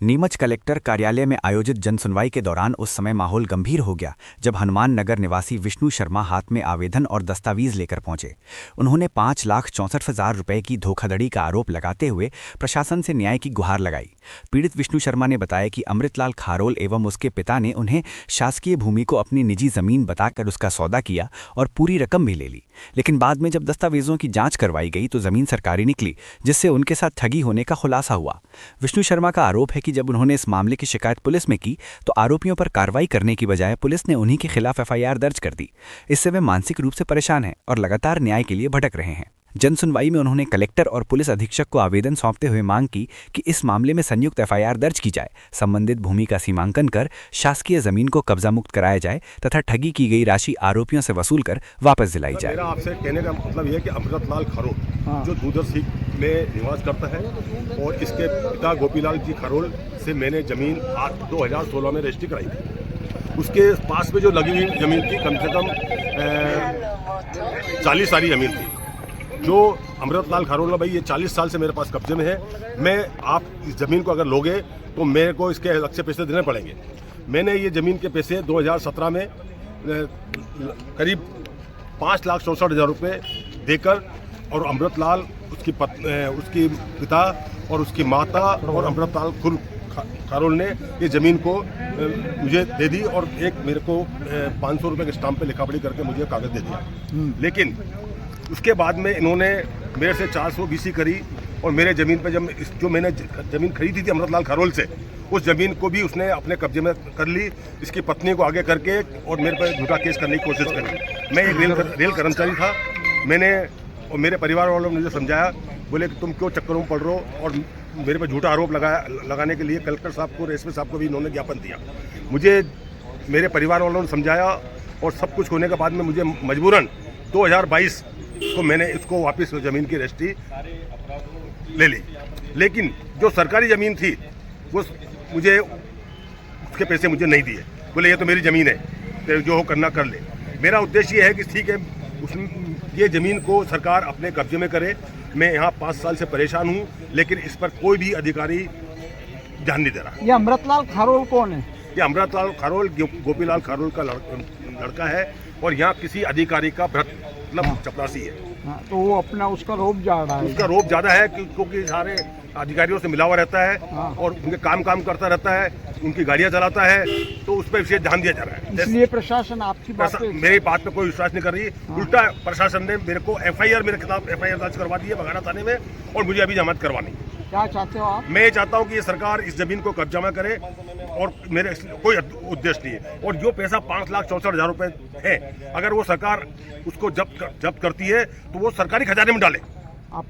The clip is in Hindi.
नीमच कलेक्टर कार्यालय में आयोजित जनसुनवाई के दौरान उस समय माहौल गंभीर हो गया जब हनुमान नगर निवासी विष्णु शर्मा हाथ में आवेदन और दस्तावेज लेकर पहुंचे। उन्होंने 5,64,000 रुपए की धोखाधड़ी का आरोप लगाते हुए प्रशासन से न्याय की गुहार लगाई। पीड़ित विष्णु शर्मा ने बताया कि अमृतलाल खारोल एवं उसके पिता ने उन्हें शासकीय भूमि को अपनी निजी जमीन बताकर उसका सौदा किया और पूरी रकम भी ले ली, लेकिन बाद में जब दस्तावेजों की जांच करवाई गई तो जमीन सरकारी निकली, जिससे उनके साथ ठगी होने का खुलासा हुआ। विष्णु शर्मा का आरोप है कि जब उन्होंने इस मामले की शिकायत पुलिस में की तो आरोपियों पर कार्रवाई करने की बजाय पुलिस ने उन्हीं के खिलाफ एफआईआर दर्ज कर दी। इससे वे मानसिक रूप से परेशान हैं और लगातार न्याय के लिए भटक रहे हैं। जनसुनवाई में उन्होंने कलेक्टर और पुलिस अधीक्षक को आवेदन सौंपते हुए मांग की कि इस मामले में संयुक्त एफआईआर दर्ज की जाए, संबंधित भूमि का सीमांकन कर शासकीय जमीन को कब्जा मुक्त कराया जाए तथा ठगी की गई राशि आरोपियों से वसूल कर वापस दिलाई जाए। मेरा आपसे कहने का मतलब यह है कि अमृतलाल खारोल जो दूधर सीख में निवास करता है और इसके पिता गोपीलाल जी खारोल से मैंने जमीन 2016 में रजिस्ट्री कराई थी। उसके पास में जो लगी हुई जमीन थी कम से कम 40 सारी जमीन थी, जो अमृतलाल खारोल भाई ये 40 साल से मेरे पास कब्जे में है। मैं आप इस ज़मीन को अगर लोगे तो मेरे को इसके अलग से पैसे देने पड़ेंगे। मैंने ये ज़मीन के पैसे 2017 में करीब 5,64,000 रुपये देकर और अमृतलाल उसकी पिता और उसकी माता और अमृतलाल खारोल ने ये ज़मीन को मुझे दे दी और एक मेरे को 500 रुपये के स्टाम्प पे लिखापढ़ी करके मुझे कागज़ दे दिया। लेकिन उसके बाद में इन्होंने मेरे से 400 BC करी और मेरे ज़मीन पे जब जो मैंने ज़मीन खरीदी थी अमृतलाल खारोल से, उस ज़मीन को भी उसने अपने कब्जे में कर ली, इसकी पत्नी को आगे करके और मेरे पर झूठा केस करने की कोशिश करी। मैं एक रेल कर्मचारी था। मैंने और मेरे परिवार वालों ने मुझे समझाया, बोले कि तुम क्यों चक्करों में पड़ रहे हो, और मेरे पर झूठा आरोप लगाने के लिए कलेक्टर साहब को, एसपी साहब को भी इन्होंने ज्ञापन दिया। मुझे मेरे परिवार वालों ने समझाया और सब कुछ होने के बाद में मुझे मजबूरन 2022 को मैंने इसको वापस ज़मीन की रजिस्ट्री ले ली। लेकिन जो सरकारी ज़मीन थी वो मुझे उसके पैसे मुझे नहीं दिए। बोले ये तो मेरी ज़मीन है, तो जो हो करना कर ले। मेरा उद्देश्य ये है कि ठीक है ये ज़मीन को सरकार अपने कब्जे में करे। मैं यहाँ 5 साल से परेशान हूँ, लेकिन इस पर कोई भी अधिकारी ध्यान नहीं दे रहा। ये अमृतलाल खारोल कौन है? ये अमृतलाल खारोल गोपीलाल खारोल का लड़का है और यहाँ किसी अधिकारी का मतलब चपरासी है। तो वो अपना उसका रोब जा रहा है। उसका रोब ज़्यादा है क्योंकि सारे अधिकारियों से मिला हुआ रहता है और उनके काम करता रहता है, उनकी गाड़ियाँ चलाता है, तो उस पर विशेष ध्यान दिया जा रहा है। इसलिए प्रशासन आपकी बात पे मेरी बात पे कोई विश्वास नहीं कर रही। उल्टा प्रशासन ने मेरे को एफआईआर मेरे खिलाफ एफआईआर दर्ज करवा दी है बघाना थाने में और मुझे अभी जमानत करवानी। क्या चाहते हो आप? मैं ये चाहता हूँ कि ये सरकार इस जमीन को कब्जा में करे और मेरे कोई उद्देश्य नहीं है। और जो पैसा 5,64,000 रुपये है, अगर वो सरकार उसको जब्त करती है तो वो सरकारी खजाने में डाले। आपका